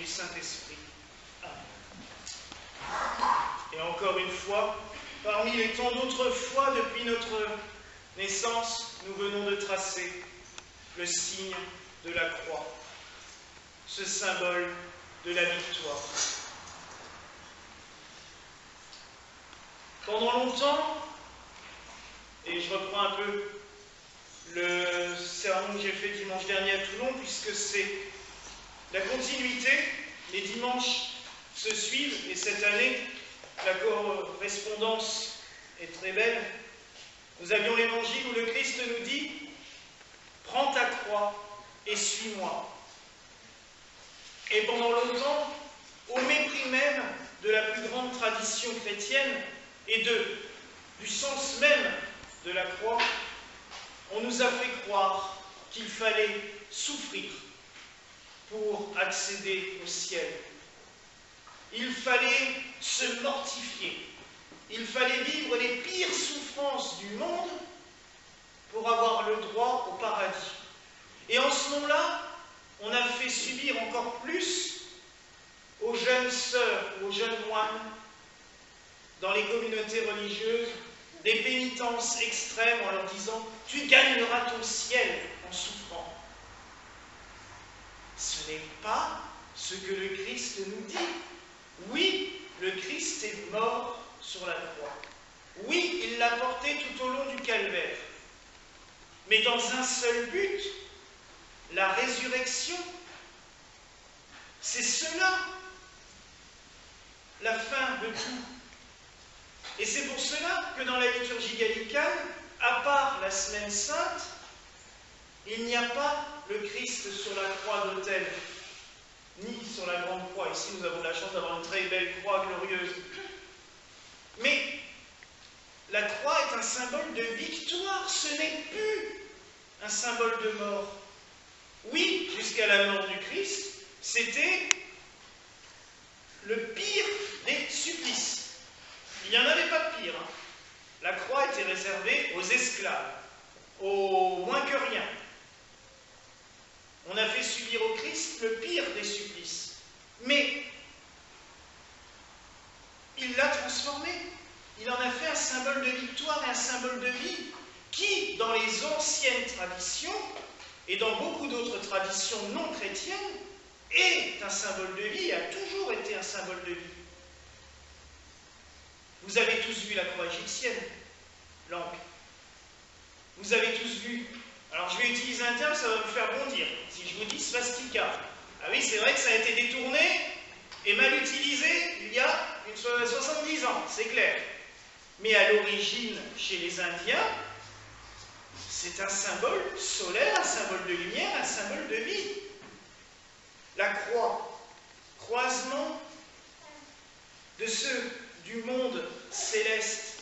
Saint-Esprit. Amen. Et encore une fois, parmi les tant d'autres fois depuis notre naissance, nous venons de tracer le signe de la croix, ce symbole de la victoire. Pendant longtemps, et je reprends un peu le sermon que j'ai fait dimanche dernier à Toulon, puisque c'est la continuité, les dimanches se suivent, et cette année, la correspondance est très belle. Nous avions l'évangile où le Christ nous dit « Prends ta croix et suis-moi ». Et pendant longtemps, au mépris même de la plus grande tradition chrétienne et du sens même de la croix, on nous a fait croire qu'il fallait souffrir pour accéder au ciel. Il fallait se mortifier. Il fallait vivre les pires souffrances du monde pour avoir le droit au paradis. Et en ce moment-là, on a fait subir encore plus aux jeunes sœurs, aux jeunes moines, dans les communautés religieuses, des pénitences extrêmes en leur disant « Tu gagneras ton ciel en souffrant ». Ce n'est pas ce que le Christ nous dit. Oui, le Christ est mort sur la croix. Oui, il l'a porté tout au long du calvaire. Mais dans un seul but, la résurrection. C'est cela, la fin de tout. Et c'est pour cela que dans la liturgie gallicane, à part la Semaine Sainte, il n'y a pas le Christ sur la croix d'autel, ni sur la grande croix. Ici, nous avons la chance d'avoir une très belle croix glorieuse. Mais la croix est un symbole de victoire, ce n'est plus un symbole de mort. Oui, jusqu'à la mort du Christ, c'était le pire des supplices. Il n'y en avait pas de pire. Hein. La croix était réservée aux esclaves, aux moins que rien. On a fait subir au Christ le pire des supplices. Mais il l'a transformé. Il en a fait un symbole de victoire et un symbole de vie qui, dans les anciennes traditions et dans beaucoup d'autres traditions non chrétiennes, est un symbole de vie et a toujours été un symbole de vie. Vous avez tous vu la croix égyptienne, l'angle. Vous avez tous vu. Alors je vais utiliser un terme, ça va vous faire bondir. Si je vous dis swastika. Ah oui, c'est vrai que ça a été détourné et mal utilisé il y a 70 ans, c'est clair. Mais à l'origine, chez les Indiens, c'est un symbole solaire, un symbole de lumière, un symbole de vie. La croix, croisement de ceux du monde céleste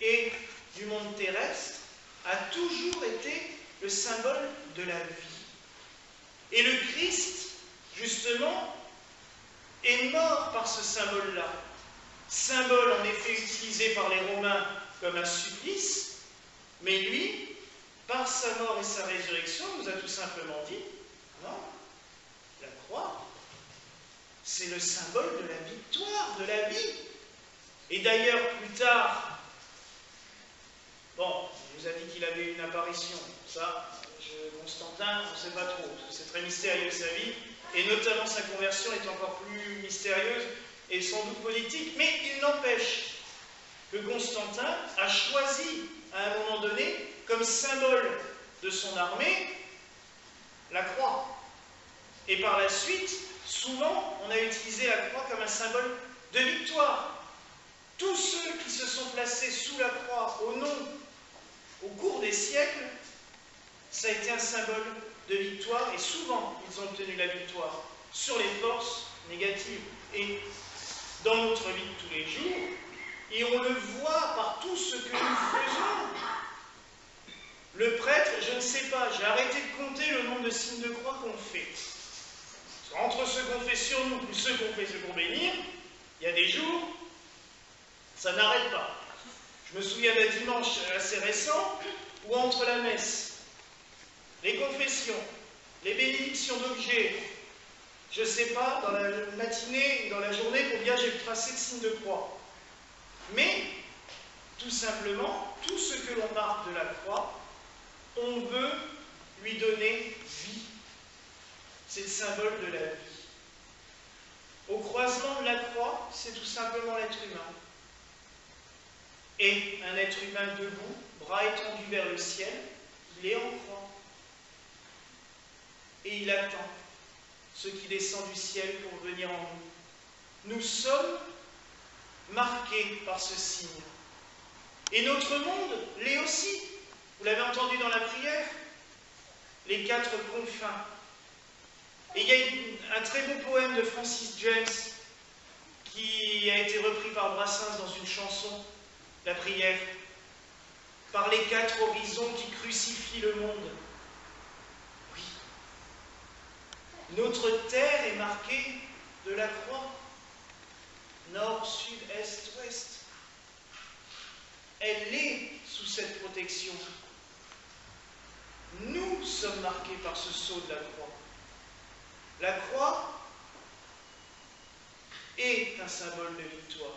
et du monde terrestre, a toujours été le symbole de la vie. Et le Christ, justement, est mort par ce symbole-là. Symbole en effet utilisé par les Romains comme un supplice, mais lui, par sa mort et sa résurrection, nous a tout simplement dit, non, la croix, c'est le symbole de la victoire, de la vie. Et d'ailleurs, plus tard, bon, il nous a dit qu'il avait une apparition. Ça, Constantin, on ne sait pas trop, parce que c'est très mystérieux sa vie, et notamment sa conversion est encore plus mystérieuse et sans doute politique, mais il n'empêche que Constantin a choisi, à un moment donné, comme symbole de son armée, la croix. Et par la suite, souvent, on a utilisé la croix comme un symbole de victoire. Tous ceux qui se sont placés sous la croix au cours des siècles, ça a été un symbole de victoire et souvent ils ont obtenu la victoire sur les forces négatives. Et dans notre vie de tous les jours, et on le voit par tout ce que nous faisons. Le prêtre, je ne sais pas, j'ai arrêté de compter le nombre de signes de croix qu'on fait. Entre ceux qu'on fait sur nous ou ceux qu'on fait pour bénir, il y a des jours, ça n'arrête pas. Je me souviens d'un dimanche assez récent où entre la messe, les confessions, les bénédictions d'objets, Je ne sais pas, dans la matinée, dans la journée, combien j'ai tracé de signes de croix. Mais, tout simplement, tout ce que l'on marque de la croix, on veut lui donner vie. C'est le symbole de la vie. Au croisement de la croix, c'est tout simplement l'être humain. Et un être humain debout, bras étendus vers le ciel, il est en croix. Et il attend ce qui descend du ciel pour venir en nous. Nous sommes marqués par ce signe. Et notre monde l'est aussi. Vous l'avez entendu dans la prière, les 4 confins. Et il y a un très beau poème de Francis James qui a été repris par Brassens dans une chanson, la prière, par les 4 horizons qui crucifient le monde. Oui. Notre terre est marquée de la croix. Nord, sud, est, ouest. Elle est sous cette protection. Nous sommes marqués par ce sceau de la croix. La croix est un symbole de victoire.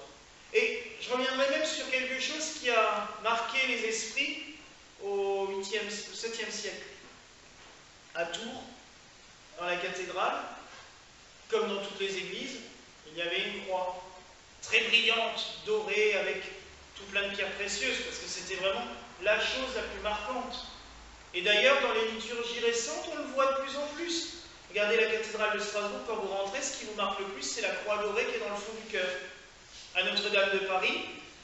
Et je reviendrai même sur quelque chose qui a marqué les esprits au 7e siècle. À Tours, dans la cathédrale, comme dans toutes les églises, il y avait une croix très brillante, dorée, avec tout plein de pierres précieuses, parce que c'était vraiment la chose la plus marquante. Et d'ailleurs, dans les liturgies récentes, on le voit de plus en plus. Regardez la cathédrale de Strasbourg, quand vous rentrez, ce qui vous marque le plus, c'est la croix dorée qui est dans le fond du chœur. À Notre-Dame de Paris,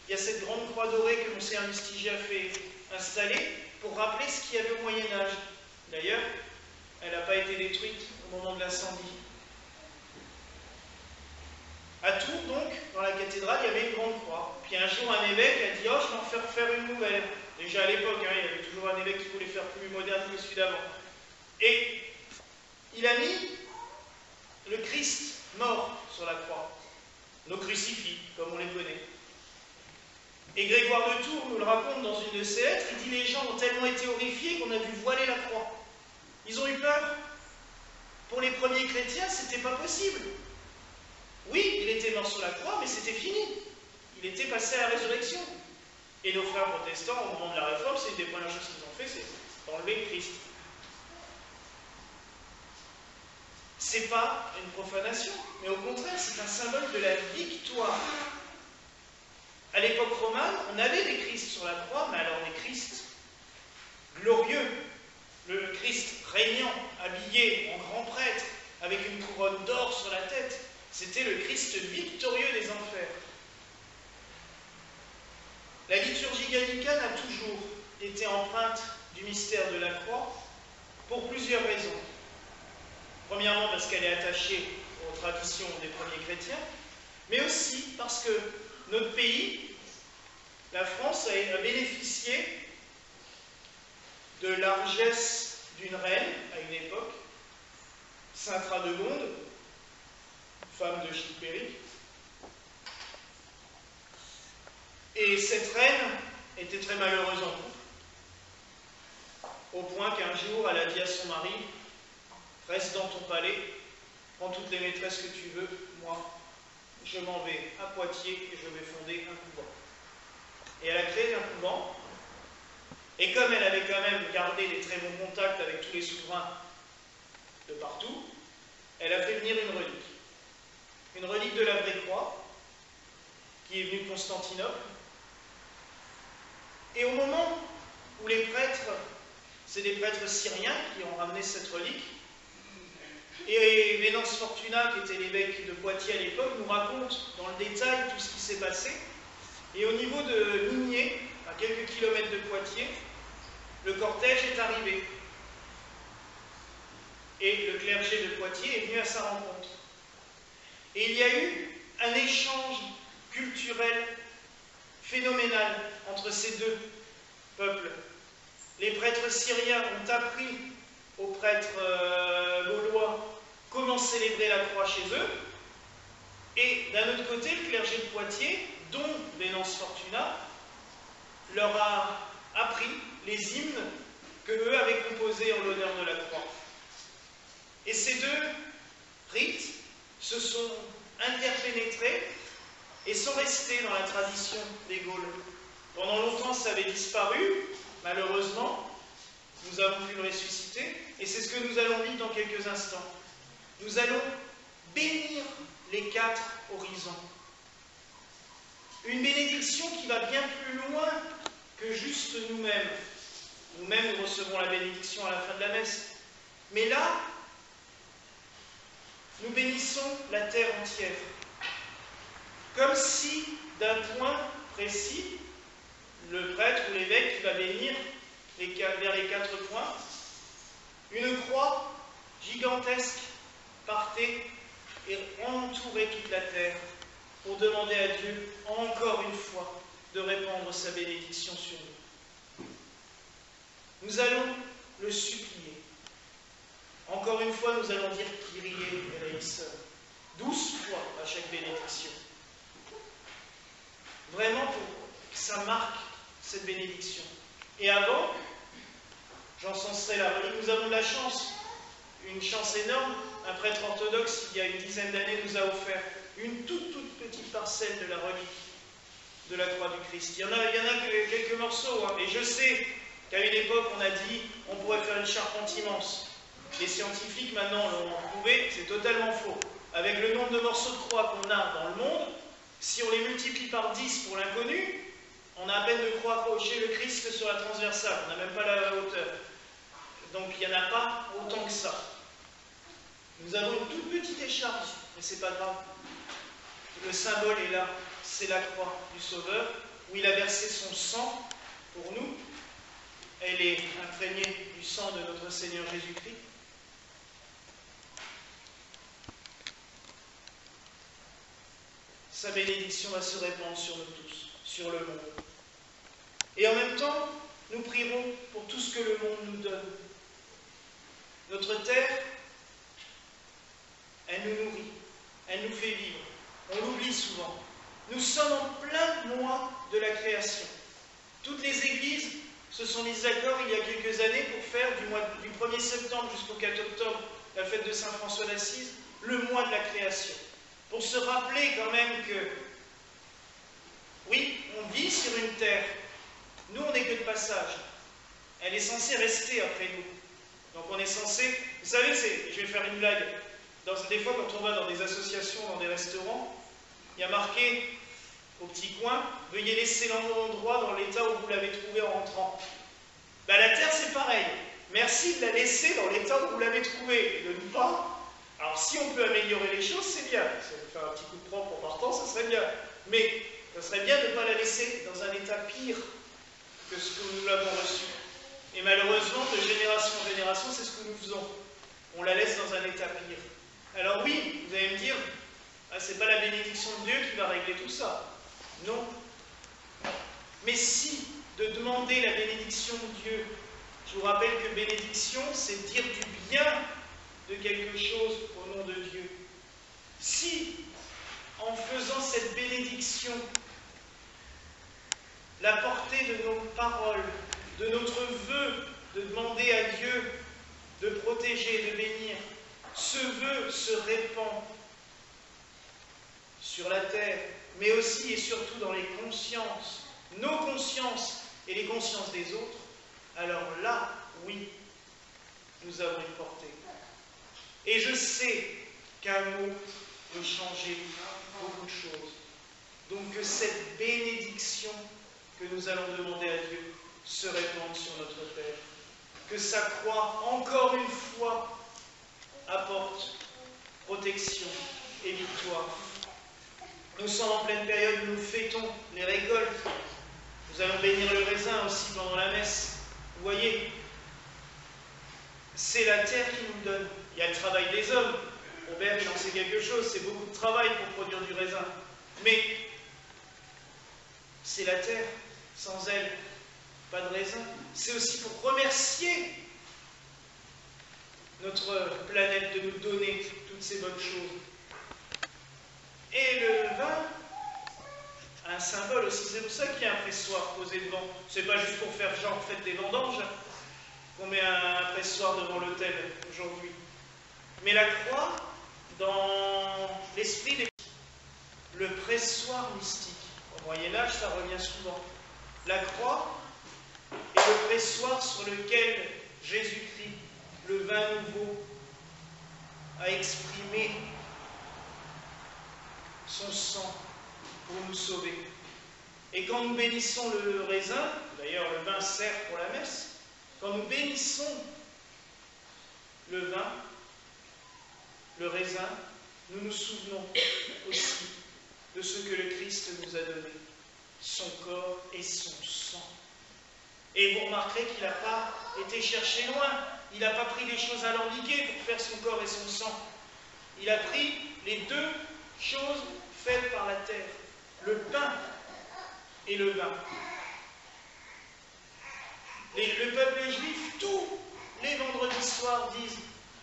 il y a cette grande croix dorée que Monseigneur Lustiger a fait installer pour rappeler ce qu'il y avait au Moyen-Âge. D'ailleurs, elle n'a pas été détruite au moment de l'incendie. À Tours, donc, dans la cathédrale, il y avait une grande croix. Puis un jour, un évêque a dit « Oh, je vais en faire faire une nouvelle ». Déjà à l'époque, il y avait toujours un évêque qui voulait faire plus moderne que celui d'avant. Et il a mis le Christ mort sur la croix, nos crucifix, comme on les connaît. Et Grégoire de Tours nous le raconte dans une de ses lettres, il dit « Les gens ont tellement été horrifiés qu'on a dû voiler la croix. Ils ont eu peur. Pour les premiers chrétiens, c'était pas possible. Oui, il était mort sur la croix, mais c'était fini. Il était passé à la résurrection. Et nos frères protestants, au moment de la Réforme, c'est une des premières choses qu'ils ont fait, c'est d'enlever le Christ. C'est pas une profanation, mais au contraire, c'est un symbole de la victoire. À l'époque romane, on avait des Christ sur la croix, mais alors des Christ glorieux. Le Christ régnant, habillé en grand prêtre, avec une couronne d'or sur la tête. C'était le Christ victorieux des enfers. La liturgie gallicane a toujours été empreinte du mystère de la croix pour plusieurs raisons. Premièrement, parce qu'elle est attachée aux traditions des premiers chrétiens, mais aussi parce que notre pays, la France, a bénéficié de largesse d'une reine à une époque, Sainte Radegonde, femme de Chilpéric. Et cette reine était très malheureuse en couple, au point qu'un jour elle a dit à son mari « Reste dans ton palais, prends toutes les maîtresses que tu veux, moi je m'en vais à Poitiers et je vais fonder un couvent. » Et elle a créé un couvent, et comme elle avait quand même gardé des très bons contacts avec tous les souverains de partout, elle a fait venir une relique de la vraie croix, qui est venue de Constantinople. Et au moment où les prêtres, c'est des prêtres syriens qui ont ramené cette relique, et Vénance Fortunat, qui était l'évêque de Poitiers à l'époque, nous raconte dans le détail tout ce qui s'est passé. Et au niveau de Migné, à quelques kilomètres de Poitiers, le cortège est arrivé. Et le clergé de Poitiers est venu à sa rencontre. Et il y a eu un échange culturel phénoménal entre ces deux peuples. Les prêtres syriens ont appris aux prêtres gaulois comment célébrer la croix chez eux, et d'un autre côté, le clergé de Poitiers, dont Vénance Fortunat, leur a appris les hymnes que eux avaient composés en l'honneur de la croix. Et ces deux rites se sont interpénétrés et sont restés dans la tradition des Gaules. Pendant longtemps, ça avait disparu, malheureusement. Nous avons pu le ressusciter, et c'est ce que nous allons vivre dans quelques instants. Nous allons bénir les 4 horizons. Une bénédiction qui va bien plus loin que juste nous-mêmes. Nous-mêmes, nous recevons la bénédiction à la fin de la messe. Mais là, nous bénissons la terre entière. Comme si, d'un point précis, le prêtre ou l'évêque qui va bénir vers les 4 points, une croix gigantesque partait et entourait toute la terre pour demander à Dieu, encore une fois, de répandre sa bénédiction sur nous. Nous allons le supplier. Encore une fois, nous allons dire Kyrie eleison, 12 fois à chaque bénédiction. Vraiment pour que ça marque cette bénédiction. Et avant, j'encenserai la relique. Nous avons de la chance, une chance énorme. Un prêtre orthodoxe, il y a une dizaine d'années, nous a offert une toute petite parcelle de la relique de la croix du Christ. Il y en a que quelques morceaux, hein. Et je sais qu'à une époque, on a dit on pourrait faire une charpente immense. Les scientifiques, maintenant, l'ont prouvé, c'est totalement faux. Avec le nombre de morceaux de croix qu'on a dans le monde, si on les multiplie par 10 pour l'inconnu, on a à peine de croix accrocher le Christ sur la transversale. On n'a même pas la hauteur. Donc, il n'y en a pas autant que ça. Nous avons une toute petite écharpe, mais ce n'est pas grave. Le symbole est là, c'est la croix du Sauveur, où il a versé son sang pour nous. Elle est imprégnée du sang de notre Seigneur Jésus-Christ. Sa bénédiction va se répandre sur nous tous, sur le monde. Et en même temps, nous prierons pour tout ce que le monde nous donne. Notre terre, elle nous nourrit, elle nous fait vivre. On l'oublie souvent. Nous sommes en plein mois de la création. Toutes les églises se sont mises d'accord il y a quelques années pour faire du 1er septembre jusqu'au 4 octobre, la fête de Saint François d'Assise, le mois de la création. Pour se rappeler quand même que, oui, on vit sur une terre. Nous, on n'est que de passage. Elle est censée rester après nous. Donc on est censé... Vous savez, je vais faire une blague. Des fois, quand on va dans des associations, dans des restaurants, il y a marqué au petit coin, veuillez laisser l'endroit dans l'état où vous l'avez trouvé en rentrant. Ben, la terre, c'est pareil. Merci de la laisser dans l'état où vous l'avez trouvé, et de ne pas... Alors, si on peut améliorer les choses, c'est bien. Si on peut faire un petit coup de propre en partant, ça serait bien. Mais ça serait bien de ne pas la laisser dans un état pire que ce que nous l'avons reçu. Et malheureusement, de génération en génération, c'est ce que nous faisons. On la laisse dans un état pire. Alors oui, vous allez me dire, ah, c'est pas la bénédiction de Dieu qui va régler tout ça. Non. Mais si, de demander la bénédiction de Dieu, je vous rappelle que bénédiction, c'est dire du bien de quelque chose au nom de Dieu. Si, en faisant cette bénédiction, la portée de nos paroles, de notre vœu de demander à Dieu de protéger, de bénir, ce vœu se répand sur la terre, mais aussi et surtout dans les consciences, nos consciences et les consciences des autres, alors là, oui, nous avons une portée. Et je sais qu'un mot peut changer beaucoup de choses. Donc que cette bénédiction que nous allons demander à Dieu se répande sur notre terre. Que sa croix, encore une fois, apporte protection et victoire. Nous sommes en pleine période où nous fêtons les récoltes. Nous allons bénir le raisin aussi pendant la messe. Vous voyez, c'est la terre qui nous donne. Il y a le travail des hommes. Robert, il en sait quelque chose. C'est beaucoup de travail pour produire du raisin. Mais c'est la terre. Sans elle, pas de raisin. C'est aussi pour remercier notre planète de nous donner toutes ces bonnes choses. Et le vin a un symbole aussi. C'est pour ça qu'il y a un pressoir posé devant. C'est pas juste pour faire genre fête des vendanges qu'on met un pressoir devant l'autel aujourd'hui. Mais la croix, dans l'esprit, le pressoir mystique. Au Moyen-Âge, ça revient souvent. La croix est le pressoir sur lequel Jésus-Christ, le vin nouveau, a exprimé son sang pour nous sauver. Et quand nous bénissons le raisin, d'ailleurs le vin sert pour la messe, quand nous bénissons le vin, le raisin, nous nous souvenons aussi de ce que le Christ nous a donné, son corps et son sang. Et vous remarquerez qu'il n'a pas été cherché loin, il n'a pas pris des choses alambiquées pour faire son corps et son sang. Il a pris les deux choses faites par la terre, le pain et le vin. Le peuple juif, tous les vendredis soirs disent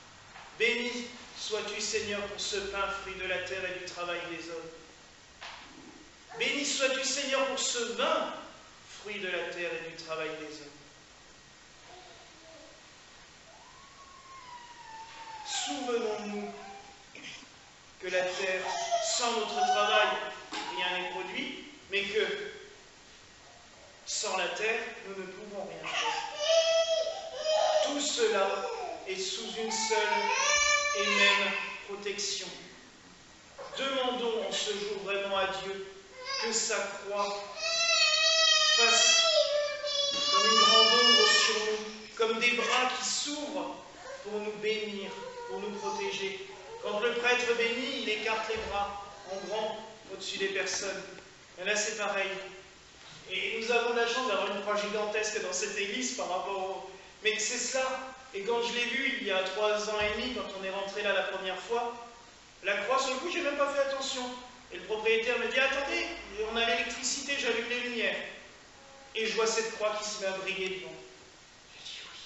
« Béni sois-tu Seigneur pour ce pain, fruit de la terre et du travail des hommes. Béni sois-tu Seigneur pour ce vin, fruit de la terre et du travail des hommes. » Souvenons-nous que la terre, sans notre travail, rien n'est produit, mais que sans la terre, nous ne pouvons rien faire. Tout cela est sous une seule et même protection. Demandons en ce jour vraiment à Dieu que sa croix fasse comme une grande ombre sur nous, comme des bras qui s'ouvrent pour nous bénir, pour nous protéger. Quand le prêtre bénit, il écarte les bras en grand au-dessus des personnes. Et là, c'est pareil. Et nous avons la chance d'avoir une croix gigantesque dans cette église par rapport au... Mais c'est cela. Et quand je l'ai vu il y a 3 ans et demi, quand on est rentré là la première fois, la croix, sur le coup, j'ai même pas fait attention. Et le propriétaire me dit, attendez, on a l'électricité, j'allume les lumières. Et je vois cette croix qui se met à briller devant. Je dis oui.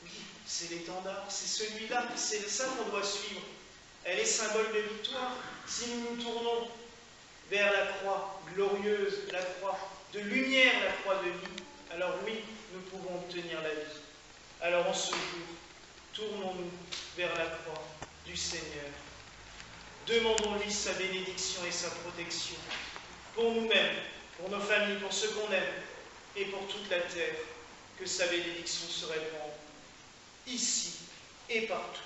Oui, c'est l'étendard, c'est celui-là, c'est ça qu'on doit suivre. Elle est symbole de victoire. Si nous nous tournons vers la croix glorieuse, la croix de lumière, la croix de vie, alors oui, nous pouvons obtenir la vie. Alors en ce jour, tournons-nous vers la croix du Seigneur. Demandons-lui sa bénédiction et sa protection, pour nous-mêmes, pour nos familles, pour ceux qu'on aime, et pour toute la terre, que sa bénédiction se répande, ici et partout.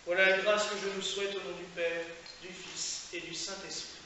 Voilà la grâce que je nous souhaite au nom du Père, du Fils et du Saint-Esprit.